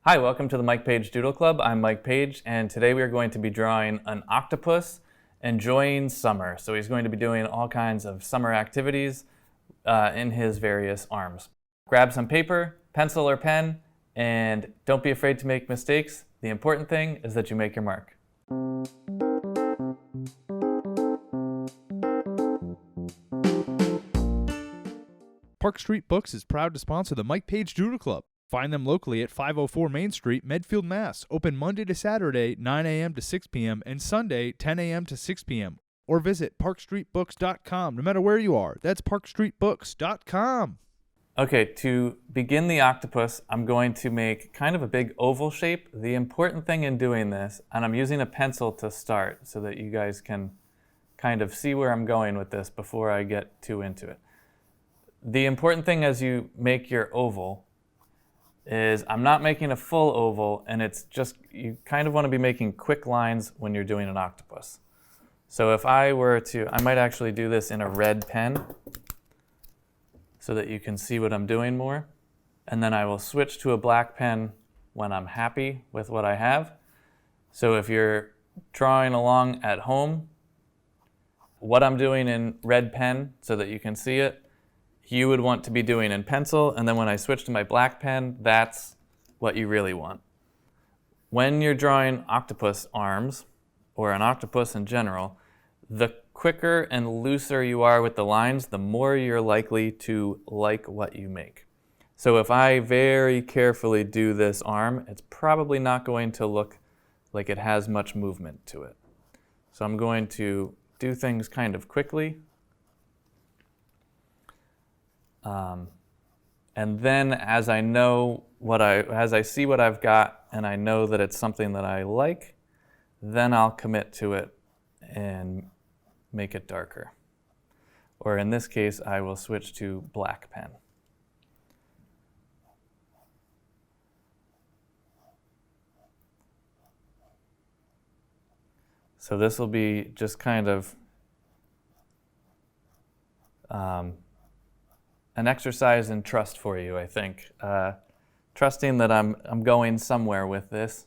Hi, welcome to the Paige Doodle Club. I'm Mike Paige, and today we are going to be drawing an octopus enjoying summer. So he's going to be doing all kinds of summer activities in his various arms. Grab some paper, pencil or pen, and don't be afraid to make mistakes. The important thing is that you make your mark. Park Street Books is proud to sponsor the Mike Paige Doodle Club. Find them locally at 504 Main Street, Medfield, Mass. Open Monday to Saturday, 9 a.m. to 6 p.m. and Sunday, 10 a.m. to 6 p.m. Or visit parkstreetbooks.com. No matter where you are, that's parkstreetbooks.com. Okay, to begin the octopus, I'm going to make kind of a big oval shape. The important thing in doing this, and I'm using a pencil to start so that you guys can kind of see where I'm going with this before I get too into it. The important thing as you make your oval is I'm not making a full oval, and it's just, you kind of want to be making quick lines when you're doing an octopus. So if I were to, I might actually do this in a red pen so that you can see what I'm doing more. And then I will switch to a black pen when I'm happy with what I have. So if you're drawing along at home, what I'm doing in red pen so that you can see it, you would want to be doing in pencil, and then when I switch to my black pen, that's what you really want. When you're drawing octopus arms, or an octopus in general, the quicker and looser you are with the lines, the more you're likely to like what you make. So if I very carefully do this arm, it's probably not going to look like it has much movement to it. So I'm going to do things kind of quickly. And then as I see what I've got and I know that it's something that I like, then I'll commit to it and make it darker. Or in this case, I will switch to black pen. So this will be just kind of an exercise in trust for you, I think. Trusting that I'm going somewhere with this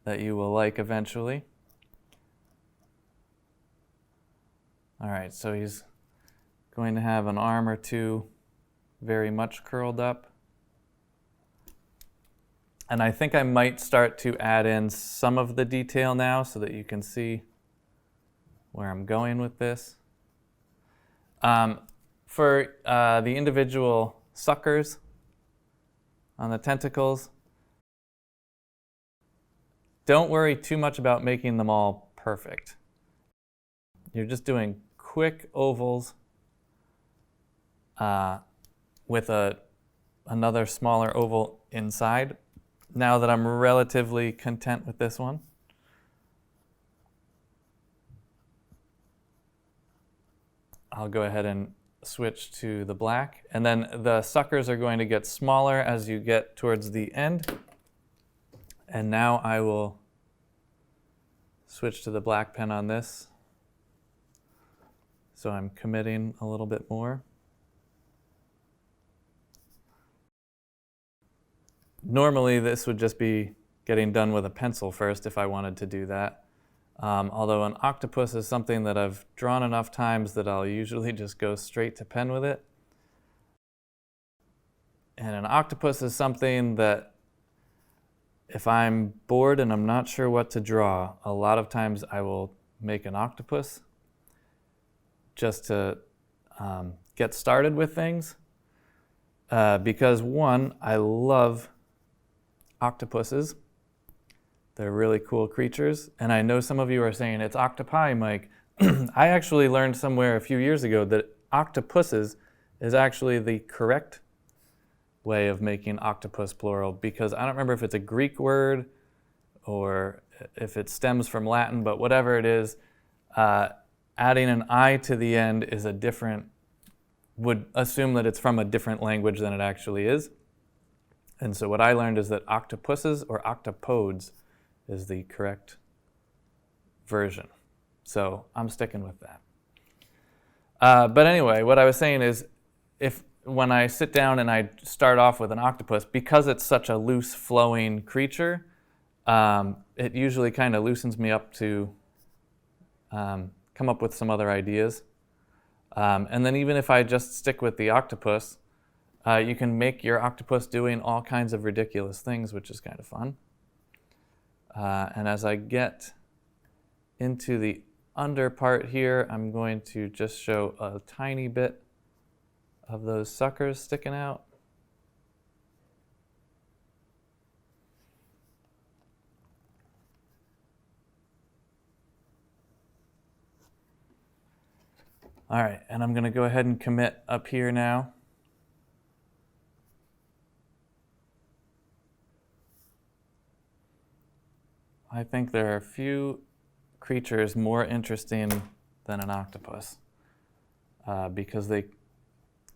that you will like eventually. All right, so he's going to have an arm or two very much curled up. And I think I might start to add in some of the detail now so that you can see where I'm going with this. For the individual suckers on the tentacles, don't worry too much about making them all perfect. You're just doing quick ovals with another smaller oval inside. Now that I'm relatively content with this one, I'll go ahead and switch to the black, and then the suckers are going to get smaller as you get towards the end. And now I will switch to the black pen on this, so I'm committing a little bit more. Normally this would just be getting done with a pencil first if I wanted to do that. Although an octopus is something that I've drawn enough times that I'll usually just go straight to pen with it. And an octopus is something that if I'm bored and I'm not sure what to draw, a lot of times I will make an octopus just to get started with things. Because one, I love octopuses. They're really cool creatures. And I know some of you are saying, it's octopi, Mike. I actually learned somewhere a few years ago that octopuses is actually the correct way of making octopus plural, because I don't remember if it's a Greek word or if it stems from Latin, but whatever it is, adding an I to the end is would assume that it's from a different language than it actually is. And so what I learned is that octopuses or octopodes is the correct version. So I'm sticking with that. But anyway, what I was saying is, if when I sit down and I start off with an octopus, because it's such a loose flowing creature, it usually kind of loosens me up to come up with some other ideas. And then even if I just stick with the octopus, you can make your octopus doing all kinds of ridiculous things, which is kind of fun. And as I get into the under part here, I'm going to just show a tiny bit of those suckers sticking out. All right, and I'm going to go ahead and commit up here now. I think there are a few creatures more interesting than an octopus because they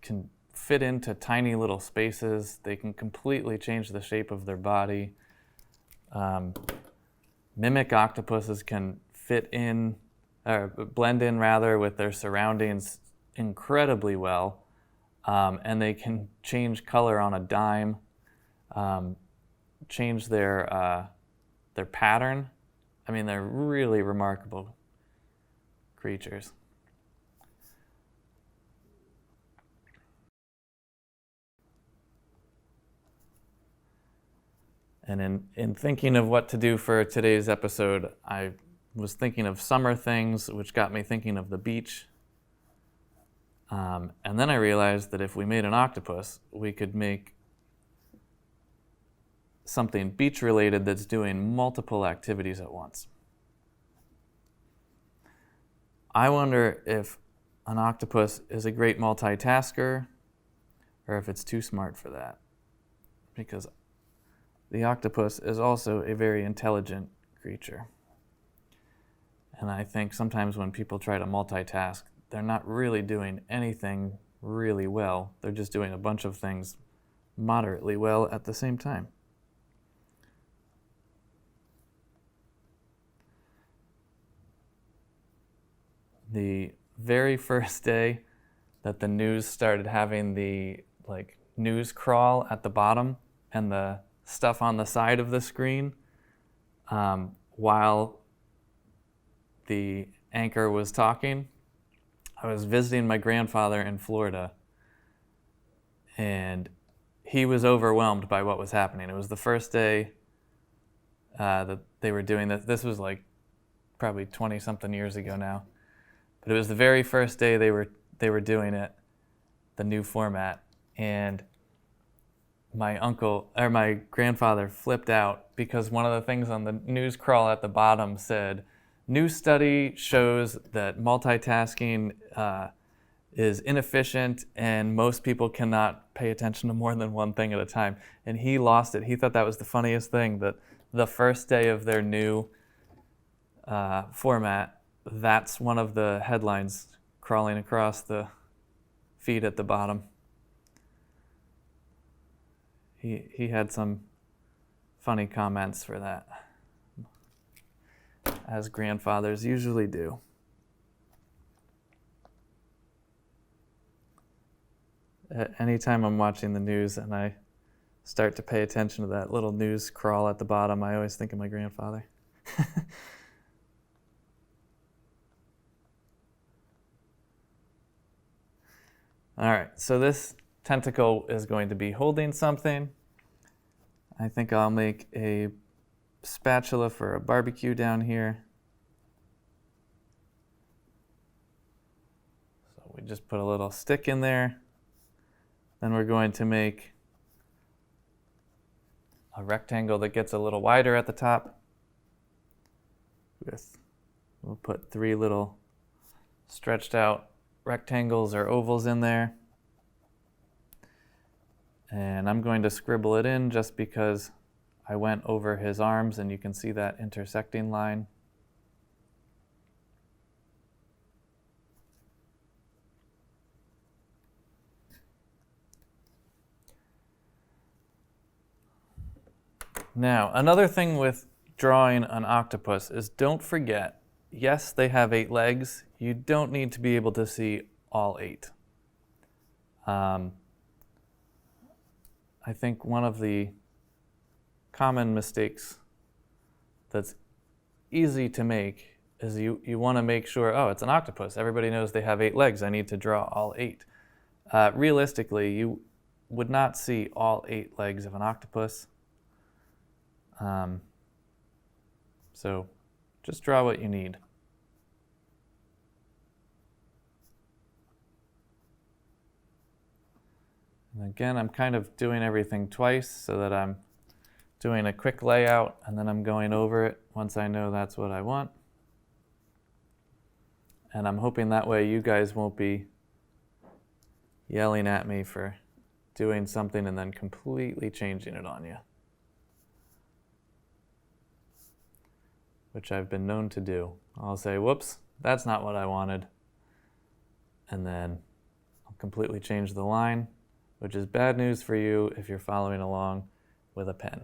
can fit into tiny little spaces. They can completely change the shape of their body. Mimic octopuses can fit in, or blend in rather, with their surroundings incredibly well, and they can change color on a dime, change their pattern. I mean, they're really remarkable creatures. And in thinking of what to do for today's episode, I was thinking of summer things, which got me thinking of the beach. And then I realized that if we made an octopus, we could make something beach-related that's doing multiple activities at once. I wonder if an octopus is a great multitasker or if it's too smart for that. Because the octopus is also a very intelligent creature. And I think sometimes when people try to multitask, they're not really doing anything really well. They're just doing a bunch of things moderately well at the same time. The very first day that the news started having the news crawl at the bottom and the stuff on the side of the screen while the anchor was talking, I was visiting my grandfather in Florida, and he was overwhelmed by what was happening. It was the first day that they were doing this. This was probably 20-something years ago now. But it was the very first day they were doing it, the new format, and my grandfather flipped out because one of the things on the news crawl at the bottom said, "New study shows that multitasking is inefficient and most people cannot pay attention to more than one thing at a time." And he lost it. He thought that was the funniest thing, that the first day of their new format, that's one of the headlines crawling across the feed at the bottom. He had some funny comments for that, as grandfathers usually do. Anytime I'm watching the news and I start to pay attention to that little news crawl at the bottom, I always think of my grandfather. All right, so this tentacle is going to be holding something. I think I'll make a spatula for a barbecue down here. So we just put a little stick in there. Then we're going to make a rectangle that gets a little wider at the top. We'll put 3 little stretched out rectangles or ovals in there. And I'm going to scribble it in just because I went over his arms and you can see that intersecting line. Now, another thing with drawing an octopus is don't forget, yes, they have 8 legs. You don't need to be able to see all 8. I think one of the common mistakes that's easy to make is you want to make sure, oh, it's an octopus. Everybody knows they have 8 legs. I need to draw all 8. Realistically, you would not see all 8 legs of an octopus. So just draw what you need. And again, I'm kind of doing everything twice so that I'm doing a quick layout and then I'm going over it once I know that's what I want. And I'm hoping that way you guys won't be yelling at me for doing something and then completely changing it on you, which I've been known to do. I'll say, whoops, that's not what I wanted. And then I'll completely change the line, which is bad news for you if you're following along with a pen.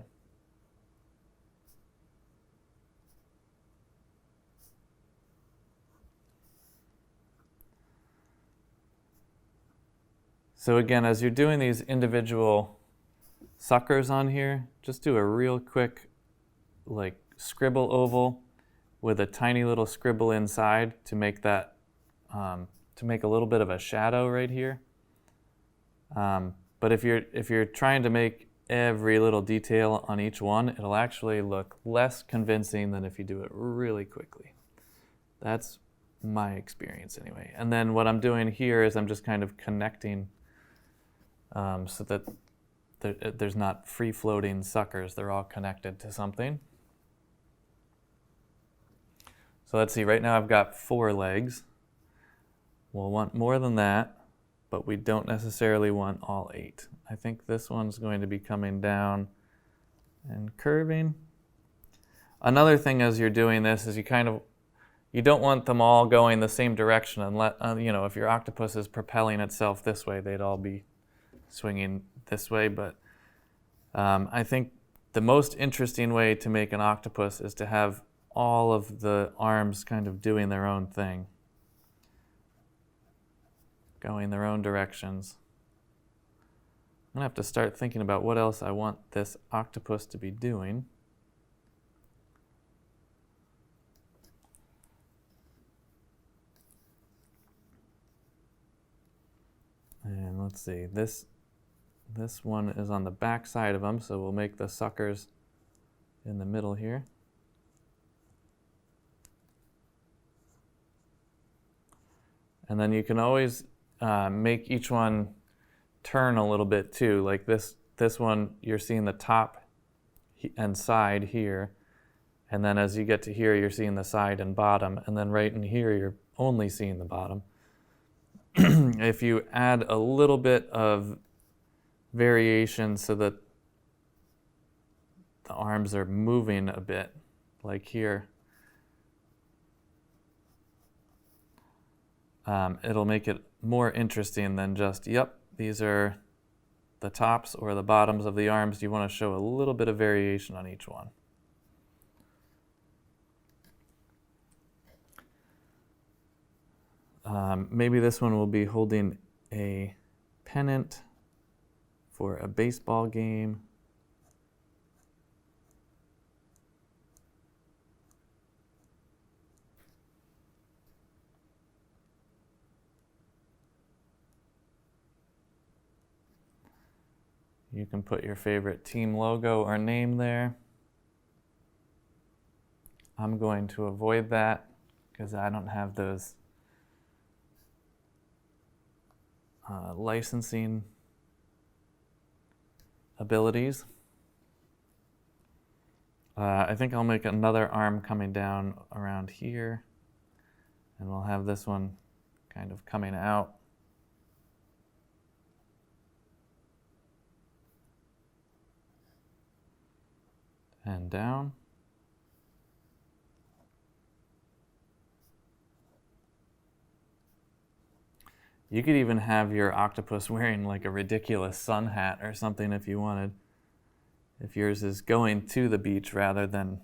So again, as you're doing these individual suckers on here, just do a real quick like scribble oval with a tiny little scribble inside to make that, to make a little bit of a shadow right here. But if you're trying to make every little detail on each one, it'll actually look less convincing than if you do it really quickly. That's my experience anyway. And then what I'm doing here is I'm just kind of connecting so that there's not free-floating suckers. They're all connected to something. So let's see, right now I've got 4 legs. We'll want more than that, but we don't necessarily want all 8. I think this one's going to be coming down and curving. Another thing as you're doing this is you don't want them all going the same direction, and if your octopus is propelling itself this way, they'd all be swinging this way. But I think the most interesting way to make an octopus is to have all of the arms kind of doing their own thing, going their own directions. I'm gonna have to start thinking about what else I want this octopus to be doing. And let's see, this one is on the back side of them, so we'll make the suckers in the middle here. And then you can always make each one turn a little bit too. Like this one, you're seeing the top and side here. And then as you get to here, you're seeing the side and bottom. And then right in here, you're only seeing the bottom. If you add a little bit of variation so that the arms are moving a bit, like here, it'll make it more interesting than just, yep, these are the tops or the bottoms of the arms. You want to show a little bit of variation on each one. Maybe this one will be holding a pennant for a baseball game. You can put your favorite team logo or name there. I'm going to avoid that because I don't have those licensing abilities. I think I'll make another arm coming down around here, and we'll have this one kind of coming out. And down. You could even have your octopus wearing like a ridiculous sun hat or something if you wanted. If yours is going to the beach rather than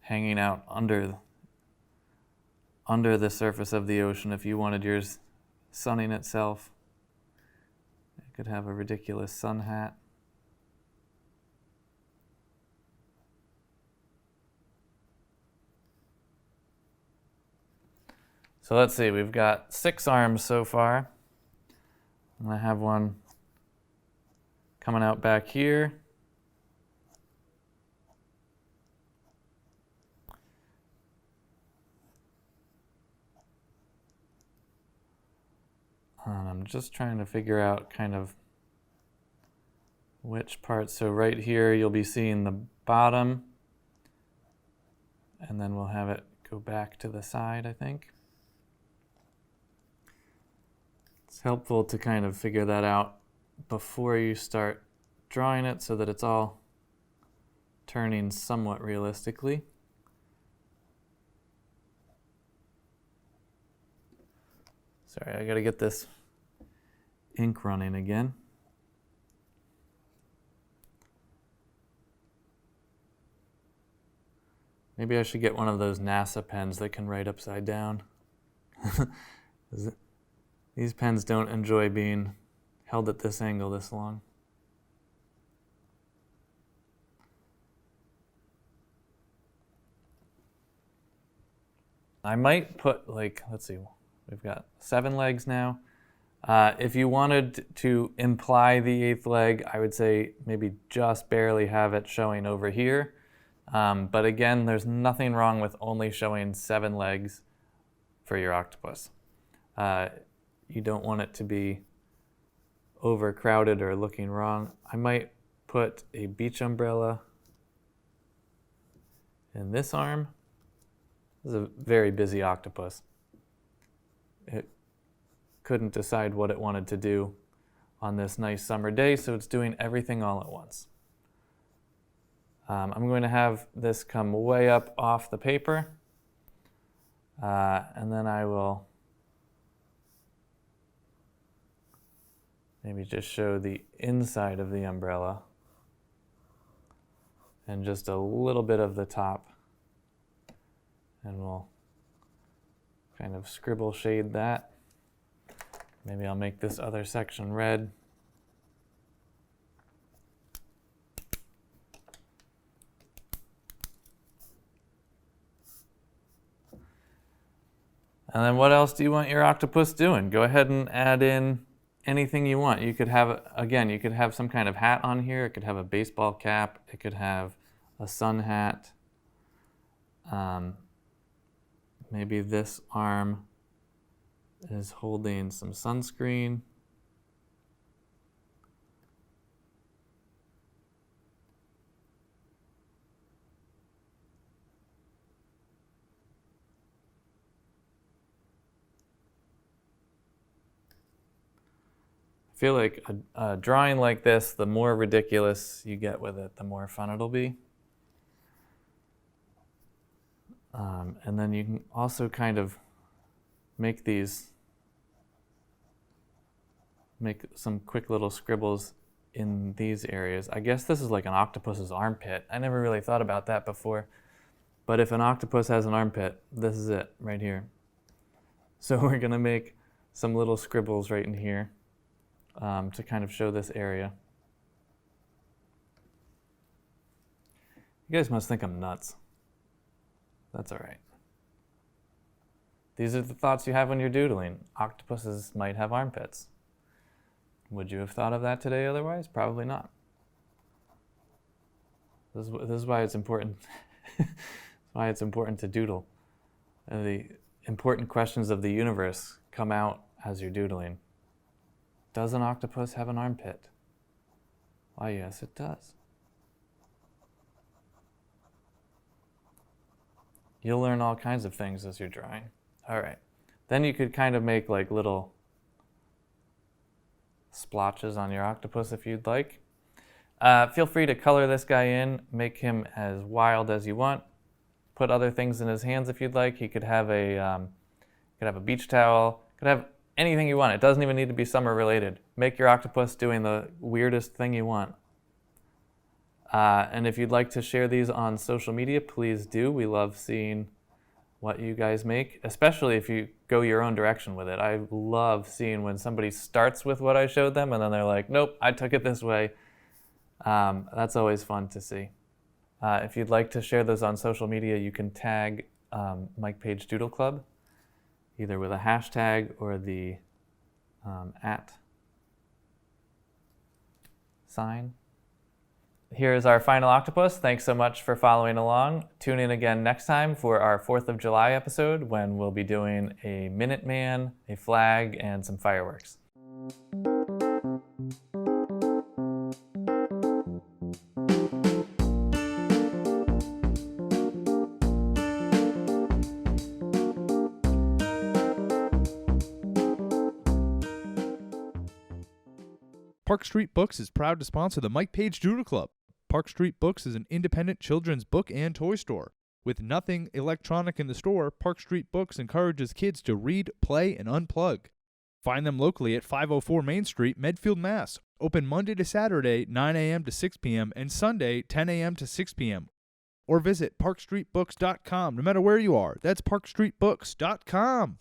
hanging out under the surface of the ocean, if you wanted yours sunning itself, it I could have a ridiculous sun hat. So let's see, we've got 6 arms so far. And I have one coming out back here. And I'm just trying to figure out kind of which part. So right here you'll be seeing the bottom, and then we'll have it go back to the side, I think. It's helpful to kind of figure that out before you start drawing it so that it's all turning somewhat realistically. Sorry, I gotta get this ink running again. Maybe I should get one of those NASA pens that can write upside down. These pens don't enjoy being held at this angle this long. I might put, like, let's see, we've got 7 legs now. If you wanted to imply the 8th leg, I would say maybe just barely have it showing over here. But again, there's nothing wrong with only showing 7 legs for your octopus. You don't want it to be overcrowded or looking wrong. I might put a beach umbrella in this arm. This is a very busy octopus. It couldn't decide what it wanted to do on this nice summer day, so it's doing everything all at once. I'm going to have this come way up off the paper, and then I will maybe just show the inside of the umbrella and just a little bit of the top, and we'll kind of scribble shade that. Maybe I'll make this other section red. And then what else do you want your octopus doing? Go ahead and add in anything you want. You could have, again, you could have some kind of hat on here. It could have a baseball cap. It could have a sun hat. Maybe this arm is holding some sunscreen. I feel like a drawing like this, the more ridiculous you get with it, the more fun it'll be. And then you can also kind of make some quick little scribbles in these areas. I guess this is like an octopus's armpit. I never really thought about that before. But if an octopus has an armpit, this is it right here. So we're gonna make some little scribbles right in here to kind of show this area. You guys must think I'm nuts. That's all right. These are the thoughts you have when you're doodling. Octopuses might have armpits. Would you have thought of that today otherwise? Probably not. This is why it's important. Why it's important to doodle. The important questions of the universe come out as you're doodling. Does an octopus have an armpit? Why, yes, it does. You'll learn all kinds of things as you're drawing. All right. Then you could kind of make like little splotches on your octopus if you'd like. Feel free to color this guy in, make him as wild as you want. Put other things in his hands if you'd like. He could have a beach towel, could have anything you want. It doesn't even need to be summer related. Make your octopus doing the weirdest thing you want. And if you'd like to share these on social media, please do. We love seeing what you guys make, especially if you go your own direction with it. I love seeing when somebody starts with what I showed them and then they're like, nope, I took it this way. That's always fun to see. If you'd like to share those on social media, you can tag Paige Doodle Club, either with a hashtag or the @ sign. Here's our final octopus. Thanks so much for following along. Tune in again next time for our 4th of July episode when we'll be doing a Minuteman, a flag, and some fireworks. Park Street Books is proud to sponsor the Paige Doodle Club. Park Street Books is an independent children's book and toy store. With nothing electronic in the store, Park Street Books encourages kids to read, play, and unplug. Find them locally at 504 Main Street, Medfield, Mass. Open Monday to Saturday, 9 a.m. to 6 p.m., and Sunday, 10 a.m. to 6 p.m. Or visit parkstreetbooks.com no matter where you are. That's parkstreetbooks.com.